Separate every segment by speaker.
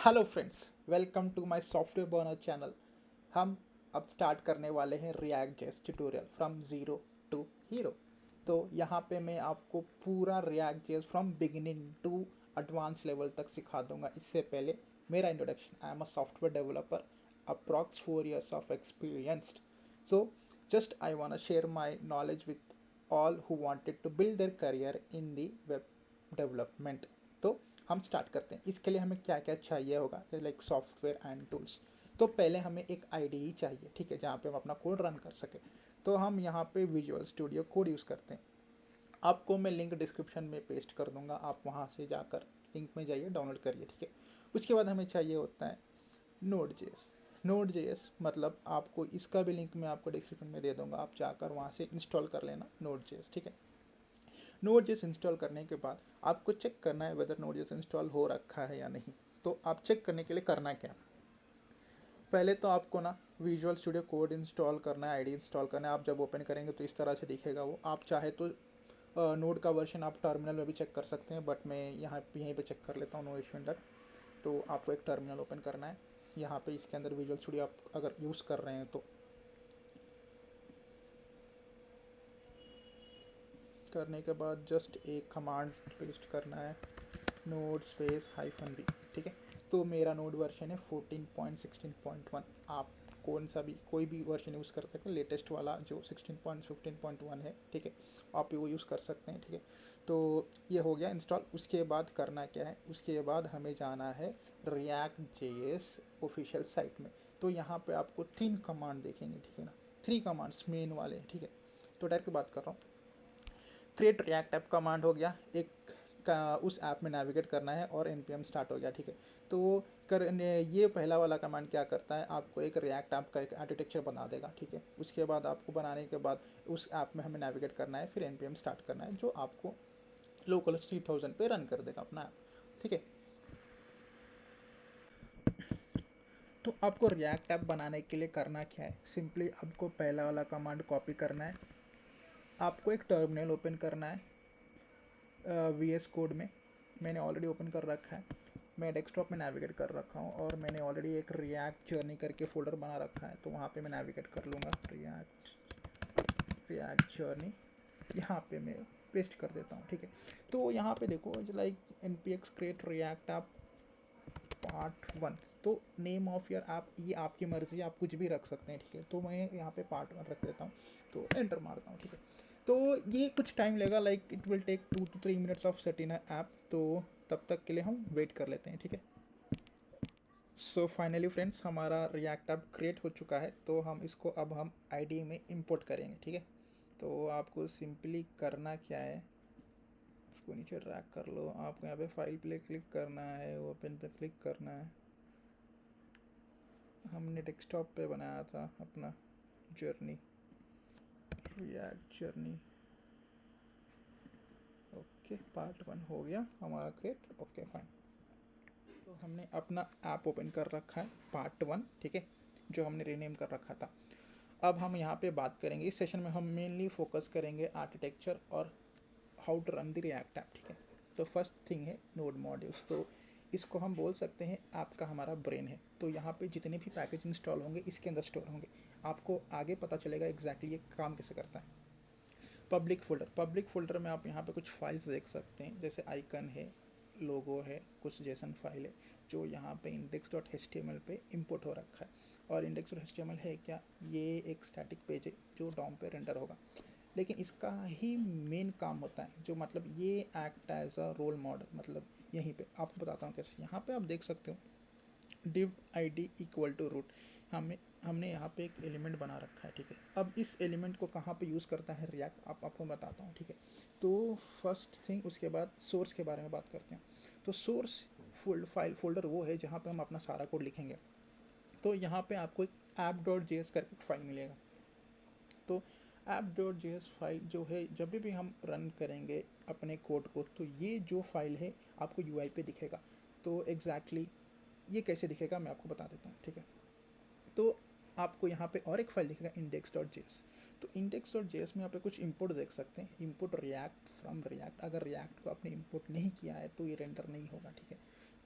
Speaker 1: Hello friends, welcome to my software burner channel. हम अब start करने वाले हैं React JS tutorial from zero to hero. तो यहाँ पे मैं आपको पूरा React JS from beginning to advance level तक सिखा दूंगा। इससे पहले मेरा introduction, I am a software developer, approx 4 years of experienced. So just I want to share my knowledge with all who wanted to build their career in the web development. तो हम start करते हैं। इसके लिए हमें क्या क्या चाहिए होगा, लाइक सॉफ्टवेयर एंड टूल्स। तो पहले हमें एक आईडीई चाहिए, ठीक है, जहाँ पे हम अपना कोड रन कर सकें। तो हम यहाँ पे विजुअल स्टूडियो कोड यूज़ करते हैं। आपको मैं लिंक डिस्क्रिप्शन में पेस्ट कर दूंगा, आप वहाँ से जाकर लिंक में जाइए, डाउनलोड करिए, ठीक है। उसके बाद हमें चाहिए होता है नोड जेएस। नोड जेएस मतलब आपको इसका भी लिंक मैं आपको डिस्क्रिप्शन में दे दूंगा, आप जाकर वहाँ से इंस्टॉल कर लेना नोड जेएस, ठीक है। नोड जेएस इंस्टॉल करने के बाद आपको चेक करना है वेदर नोड जेएस इंस्टॉल हो रखा है या नहीं। तो आप चेक करने के लिए करना क्या, पहले तो आपको ना विजुअल स्टूडियो कोड इंस्टॉल करना है, आईडी इंस्टॉल करना है। आप जब ओपन करेंगे तो इस तरह से दिखेगा वो। आप चाहे तो नोड का वर्जन आप टर्मिनल में भी चेक कर सकते हैं, बट मैं यहीं पे चेक कर लेता हूँ, नो इशू इन दैट। तो आपको एक टर्मिनल ओपन करना है। यहाँ पे इसके अंदर विजुअल स्टूडियो आप अगर यूज़ कर रहे हैं तो करने के बाद जस्ट एक कमांड पेस्ट करना है, नोड स्पेस -b, ठीक है। तो मेरा नोड वर्जन है 14.16.1। आप कौन सा भी कोई भी वर्जन यूज़ कर सकते हैं, लेटेस्ट वाला जो 16.15.1 है, ठीक है, आप वो यूज़ कर सकते हैं, ठीक है। तो ये हो गया इंस्टॉल। उसके बाद करना क्या है, उसके बाद हमें जाना है रिएक्ट जेएस ऑफिशियल साइट में। तो यहाँ पे आपको 3 कमांड देखेंगे, ठीक है ना, 3 कमांड्स मेन वाले, ठीक है। तो डायरेक्ट बात कर रहा हूँ। क्रिएट रिएक्ट ऐप कमांड हो गया एक का, उस ऐप में नेविगेट करना है और npm स्टार्ट हो गया, ठीक है। तो ये पहला वाला कमांड क्या करता है, आपको एक रिएक्ट ऐप का एक आर्किटेक्चर बना देगा, ठीक है। उसके बाद आपको बनाने के बाद उस ऐप में हमें नेविगेट करना है, फिर npm स्टार्ट करना है, जो आपको लोकल 3000 पे रन कर देगा अपना ऐप, ठीक है। तो आपको रिएक्ट ऐप बनाने के लिए करना क्या है, सिंपली आपको पहला वाला कमांड कॉपी करना है। आपको एक टर्मिनल ओपन करना है VS कोड में। मैंने ऑलरेडी ओपन कर रखा है, मैं डेस्कटॉप में नेविगेट कर रखा हूँ, और मैंने ऑलरेडी एक रिएक्ट जर्नी करके फोल्डर बना रखा है, तो वहाँ पे मैं नेविगेट कर लूँगा, रिएक्ट जर्नी, यहाँ पे मैं पेस्ट कर देता हूँ, ठीक है। तो यहाँ पे देखो like npx create react app part 1। तो नेम ऑफ योर ऐप ये आपकी मर्ज़ी, आप कुछ भी रख सकते हैं, ठीक है। तो मैं यहाँ पे पार्ट 1 रख देता हूँ, तो एंटर मारता हूँ, ठीक है। तो ये कुछ टाइम लेगा, like it will take 2 to 3 minutes of setting app. तो तब तक के लिए हम वेट कर लेते हैं, ठीक है। सो फाइनली फ्रेंड्स, हमारा रिएक्ट ऐप क्रिएट हो चुका है। तो हम इसको अब हम आईडी में इंपोर्ट करेंगे, ठीक है। तो आपको सिंपली करना क्या है, इसको नीचे ड्रैग कर लो, आपको यहाँ पे फाइल पे क्लिक करना है, ओपन पे क्लिक करना है। हमने डेस्कटॉप पे बनाया था अपना journey, react journey, okay. Part 1 हो गया हमारा क्रिएट, ओके फाइन। तो हमने अपना ऐप ओपन कर रखा है पार्ट 1, ठीक है, जो हमने रीनेम कर रखा था। अब हम यहाँ पे बात करेंगे, इस सेशन में हम मेनली फोकस करेंगे आर्किटेक्चर और how to run the React app, ठीक है। तो फर्स्ट थिंग है नोड मॉड्यूल्स। तो इसको हम बोल सकते हैं ऐप का हमारा ब्रेन है। तो यहाँ पे जितने भी पैकेज इंस्टॉल होंगे इसके अंदर स्टोर होंगे। आपको आगे पता चलेगा एग्जैक्टली ये काम कैसे करता है। पब्लिक फोल्डर में आप यहाँ पे कुछ फाइल्स देख सकते हैं, जैसे आइकन है, लोगो है, कुछ जेसन फाइल है, जो यहाँ पे index.html पे इंपोर्ट हो रखा है। और index.html है क्या, ये एक स्टैटिक पेज है जो डॉम पे रेंडर होगा, लेकिन इसका ही मेन काम होता है, जो मतलब ये act as a role model. मतलब यहीं पे आपको बताता हूँ कैसे। यहाँ पे आप देख सकते हो div id equal to root, हमने यहाँ पे एक एलिमेंट बना रखा है, ठीक है। अब इस एलिमेंट को कहाँ पे यूज़ करता है रिएक्ट, आपको बताता हूँ, ठीक है। तो फर्स्ट थिंग, उसके बाद सोर्स के बारे में बात करते हैं। तो सोर्स फोल्डर वो है जहाँ पे हम अपना सारा कोड लिखेंगे। तो यहाँ पे आपको एक app.js करके फाइल मिलेगा। तो app.js फाइल जो है, जब भी हम रन करेंगे अपने कोड को, तो ये जो फाइल है आपको यूआई पे दिखेगा। तो एग्जैक्टली ये कैसे दिखेगा मैं आपको बता देता हूँ, ठीक है। तो आपको यहाँ पे और एक फाइल दिखेगा index.js। तो index.js में आप कुछ इंपोर्ट देख सकते हैं, इंपोर्ट रिएक्ट फ्रॉम रिएक्ट। अगर रिएक्ट को आपने इंपोर्ट नहीं किया है तो ये रेंडर नहीं होगा, ठीक है।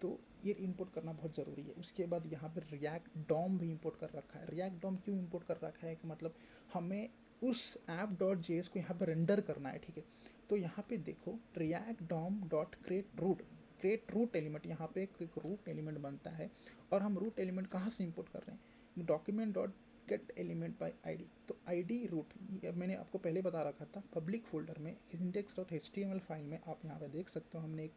Speaker 1: तो ये इंपोर्ट करना बहुत ज़रूरी है। उसके बाद यहाँ पे रिएक्ट डॉम भी इंपोर्ट कर रखा है। रिएक्ट डॉम क्यों इंपोर्ट कर रखा है कि मतलब हमें उस ऐप डॉट जेएस को यहाँ पे रेंडर करना है, ठीक है। तो यहाँ पे देखो React DOM dot create root element, यहाँ पे एक रूट एलिमेंट बनता है और हम रूट एलिमेंट कहाँ से इंपोर्ट कर रहे हैं, document dot get element by ID. तो आईडी रूट मैंने आपको पहले बता रखा था, पब्लिक फोल्डर में इंडेक्स डॉट एचटीएमएल फाइल में आप यहाँ पे देख सकते हो हमने एक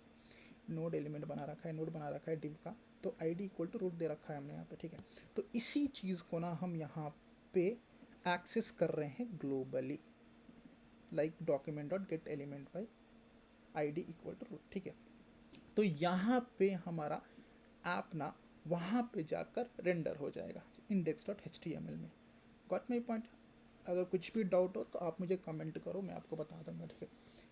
Speaker 1: नोड एलिमेंट बना रखा है, नोड बना रखा है डिव का, तो आईडी इक्वल टू रूट दे रखा है हमने यहाँ पे, ठीक है। तो इसी चीज़ को ना हम यहाँ पे एक्सेस कर रहे हैं globally, like document dot get element by ID equal to root, ठीक है। तो यहाँ पे हमारा ऐप ना वहाँ पे जाकर रेंडर हो जाएगा index dot H T M L में। Got my point? अगर कुछ भी डाउट हो तो आप मुझे कमेंट करो, मैं आपको बता दूंगा, ठीक है।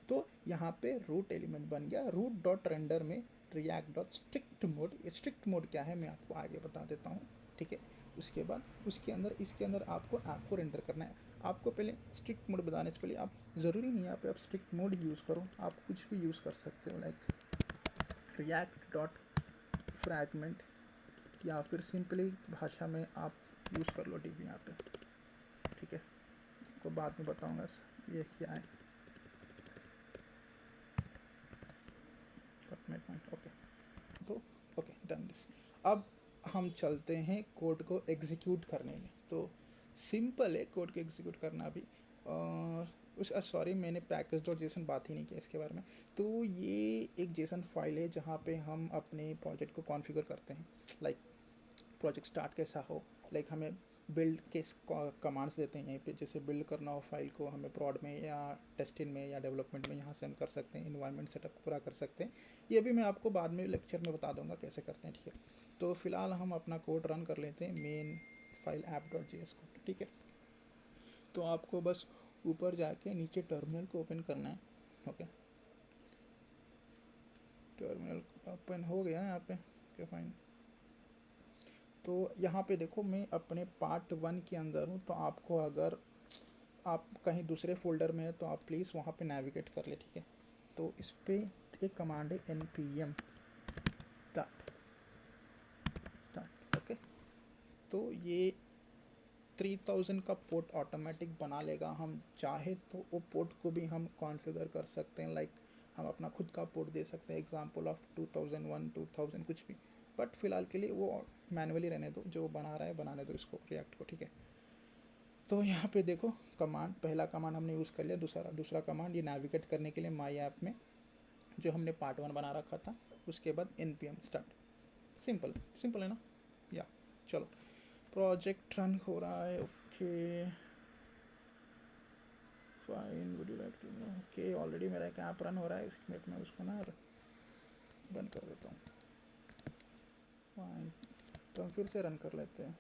Speaker 1: तो यहाँ पे रूट एलिमेंट बन गया, रूट डॉट रेंडर में react dot strict mode. Strict mode क्या है मैं आपको आगे बता देता हूँ, ठीक है। उसके बाद इसके अंदर आपको ऐप को रेंडर करना है। आपको पहले स्ट्रिक्ट मोड बताने से पहले आप ज़रूरी नहीं है यहाँ पे आप स्ट्रिक्ट मोड यूज़ करो, आप कुछ भी यूज़ कर सकते हो, लाइक रिएक्ट डॉट फ्रैगमेंट, या फिर सिंपली भाषा में आप यूज़ कर लो डीबी यहाँ पे, ठीक है। तो बाद में बताऊँगा ये क्या है। ओके, तो ओके डन दिस। अब हम चलते हैं कोड को एग्जीक्यूट करने में। तो सिंपल है कोड को एग्जीक्यूट करना भी। सॉरी मैंने पैकेज डॉट जेसन बात ही नहीं किया इसके बारे में। तो ये एक जेसन फाइल है जहाँ पे हम अपने प्रोजेक्ट को कॉन्फ़िगर करते हैं, लाइक प्रोजेक्ट स्टार्ट कैसा हो, लाइक हमें बिल्ड के कमांड्स देते हैं यहीं पे, जैसे बिल्ड करना हो फाइल को हमें प्रोड में या टेस्टिंग में या डेवलपमेंट में, यहाँ से हम कर सकते हैं, इन्वायरमेंट सेटअप पूरा कर सकते हैं। ये भी मैं आपको बाद में लेक्चर में बता दूंगा कैसे करते हैं, ठीक है। तो फिलहाल हम अपना कोड रन कर लेते हैं, main file app dot J S code, ठीक है। तो आपको बस ऊपर जाके नीचे टर्मिनल को ओपन करना है, ओके। टर्मिनल ओपन हो गया यहाँ पे, ओके फाइन। तो यहाँ पे देखो मैं अपने पार्ट 1 के अंदर हूँ, तो आपको अगर आप कहीं दूसरे फोल्डर में है तो आप प्लीज़ वहाँ पे नेविगेट कर ले, ठीक है। तो इस पर एक कमांड है npm start, ओके। तो ये 3000 का पोर्ट ऑटोमेटिक बना लेगा। हम चाहे तो वो पोर्ट को भी हम कॉन्फ़िगर कर सकते हैं, लाइक हम अपना खुद का पोर्ट दे सकते हैं, एग्जांपल ऑफ 2001 2000 कुछ भी, बट फिलहाल के लिए वो मैनुअली रहने दो, जो बना रहा है बनाने दो इसको रिएक्ट को, ठीक है। तो यहाँ पे देखो कमांड, पहला कमांड हमने यूज़ कर लिया, दूसरा कमांड ये नेविगेट करने के लिए माई ऐप में जो हमने पार्ट 1 बना रखा था, उसके बाद npm स्टार्ट। सिंपल है ना, या चलो प्रोजेक्ट रन हो रहा है, okay fine, would you like to know, okay already मेरा एक ऐप रन हो रहा है, एक मिनट में उसको ना बंद कर देता हूँ, फाइन। तो हम फिर से रन कर लेते हैं।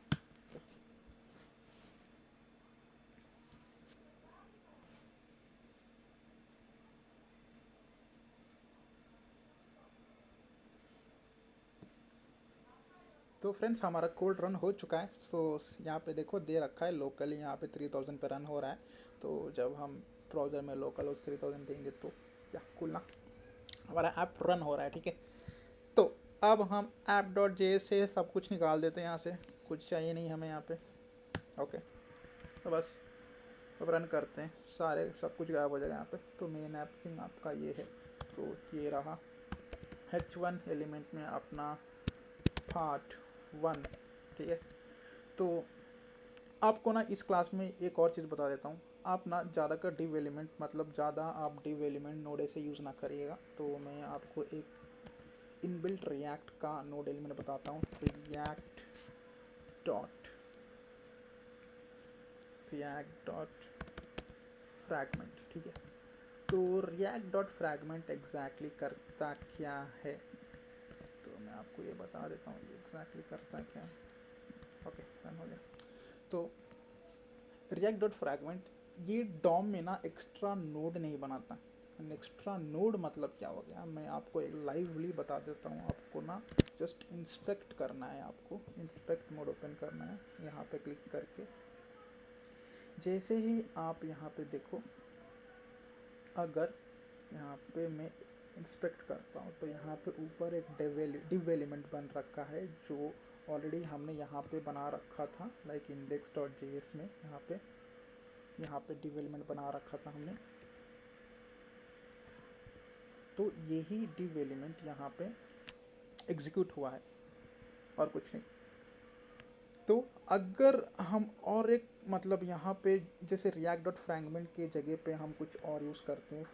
Speaker 1: तो फ्रेंड्स हमारा कोड रन हो चुका है। सो यहाँ पे देखो दे रखा है लोकली, यहाँ पे 3000 पे रन हो रहा है। तो जब हम ब्राउज़र में लोकल होस्ट 3000 देंगे तो या कुल ना हमारा ऐप रन हो रहा है, ठीक है। तो अब हम ऐप डॉट जे से सब कुछ निकाल देते हैं, यहाँ से कुछ चाहिए नहीं हमें यहाँ पे, ओके। तो बस अब रन करते हैं, सारे सब कुछ गायब हो जाएगा यहाँ पे। तो मेन ऐप थिंग आपका ये है, तो ये रहा h1 एलिमेंट में अपना पार्ट 1, ठीक है। तो आपको ना इस क्लास में एक और चीज़ बता देता हूँ, आप ना ज़्यादा का डिव एलिमेंट, मतलब ज़्यादा आप डिव एलिमेंट नोड से यूज़ ना करिएगा। तो मैं आपको एक इनबिल्ट रिएक्ट का नोड एलिमेंट बताता हूँ, रिएक्ट डॉट फ्रैगमेंट, ठीक है। तो रिएक्ट डॉट फ्रैगमेंट एग्जैक्टली करता क्या है, तो मैं आपको ये बता देता हूँ एग्जैक्टली करता क्या है, ओके रन हो गया। तो रिएक्ट डॉट फ्रैगमेंट ये डॉम में ना एक्स्ट्रा नोड नहीं बनाता। एक्स्ट्रा नोड मतलब क्या हो गया, मैं आपको एक लाइवली बता देता हूँ। आपको ना जस्ट इंस्पेक्ट करना है, आपको इंस्पेक्ट मोड ओपन करना है, यहाँ पे क्लिक करके जैसे ही आप यहाँ पे देखो, अगर यहाँ पे मैं इंस्पेक्ट करता हूँ तो यहाँ पे ऊपर एक डिव एलिमेंट बन रखा है जो ऑलरेडी हमने यहाँ पे बना रखा था, लाइक index.js में यहाँ पे डिव एलिमेंट बना रखा था हमने। तो यही डिव एलिमेंट यहाँ पे एग्जीक्यूट हुआ है और कुछ नहीं। तो अगर हम और एक मतलब यहाँ पे जैसे react डॉट फ्रैगमेंट के जगह पे हम कुछ और यूज़ करते हैं,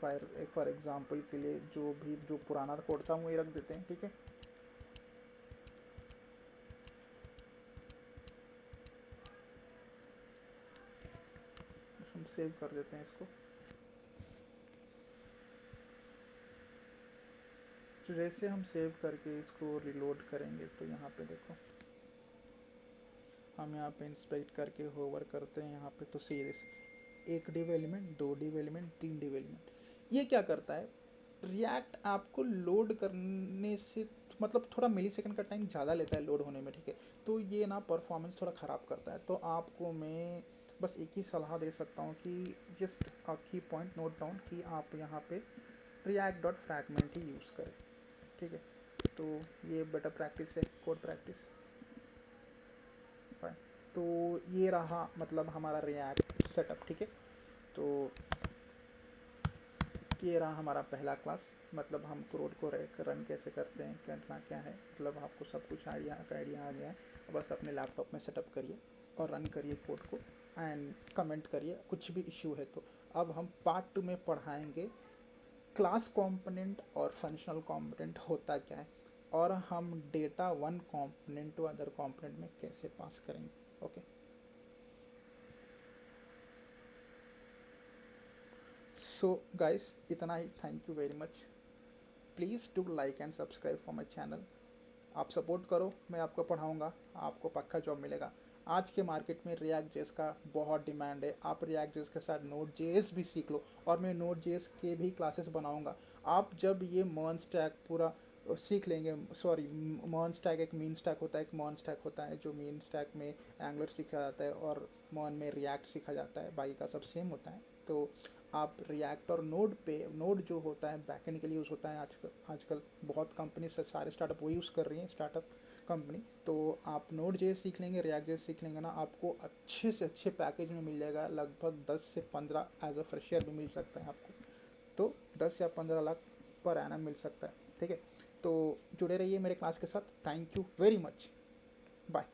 Speaker 1: फॉर एग्जांपल के लिए जो पुराना कोड था वही रख देते हैं, ठीक है। हम सेव कर देते हैं इसको। तो जैसे हम सेव करके इसको रिलोड करेंगे तो यहाँ पे देखो, हम यहाँ पे इंस्पेक्ट करके होवर करते हैं यहाँ पे, तो सीरीज एक डिव एलिमेंट, दो डिव एलिमेंट, तीन डिव एलिमेंट। ये क्या करता है, रिएक्ट आपको लोड करने से मतलब थोड़ा मिली सेकेंड का टाइम ज़्यादा लेता है लोड होने में, ठीक है। तो ये ना परफॉर्मेंस थोड़ा ख़राब करता है। तो आपको मैं बस एक ही सलाह दे सकता हूँ कि जस्ट की पॉइंट नोट डाउन कि आप यहाँ पे रिएक्ट डॉट फ्रैगमेंट ही यूज़ करें, ठीक है। तो ये बेटर प्रैक्टिस है, कोड प्रैक्टिस। फाइन। तो ये रहा मतलब हमारा रिएक्ट सेटअप, ठीक है। तो ये रहा हमारा पहला क्लास, मतलब हम कोड को रन कैसे करते हैं, करना क्या है, मतलब आपको सब कुछ आइडिया आ गया है। बस अपने लैपटॉप में सेटअप करिए और रन करिए कोड को एंड कमेंट करिए कुछ भी इश्यू है तो। अब हम पार्ट 2 में पढ़ाएंगे क्लास कंपोनेंट और फंक्शनल कंपोनेंट होता क्या है, और हम data one component to other component में कैसे पास करेंगे। ओके, सो गाइस इतना ही। Thank you very much. Please do like and subscribe for my channel. आप सपोर्ट करो, मैं आपको पढ़ाऊँगा, आपको पक्का जॉब मिलेगा। आज के मार्केट में रिएक्ट जेएस का बहुत डिमांड है। आप रिएक्ट जेएस के साथ नोड जेएस भी सीख लो, और मैं नोड जेएस के भी क्लासेस बनाऊँगा। आप जब ये मर्न स्टैक पूरा सीख लेंगे, सॉरी मर्न स्टैक एक मीन स्टैक होता है, एक मर्न स्टैक होता है। जो मीन स्टैक में एंगुलर सीखा जाता है और मर्न में रिएक्ट सीखा जाता है, बाकी का सब सेम होता है। तो आप रिएक्ट और नोड पे, नोड जो होता है बैकएंड के लिए यूज़ होता है आजकल बहुत कंपनी से सारे स्टार्टअप वही यूज़ कर रही हैं, स्टार्टअप कंपनी। तो आप नोड जेएस सीख लेंगे, रिएक्ट जेएस सीख लेंगे ना, आपको अच्छे से अच्छे पैकेज में मिल जाएगा। लगभग 10 से 15 एज अ फ्रेशर भी मिल सकता है आपको। तो 10 या 15 लाख पर एनम मिल सकता है, ठीक है। तो जुड़े रहिए मेरे क्लास के साथ। Thank you very much, bye.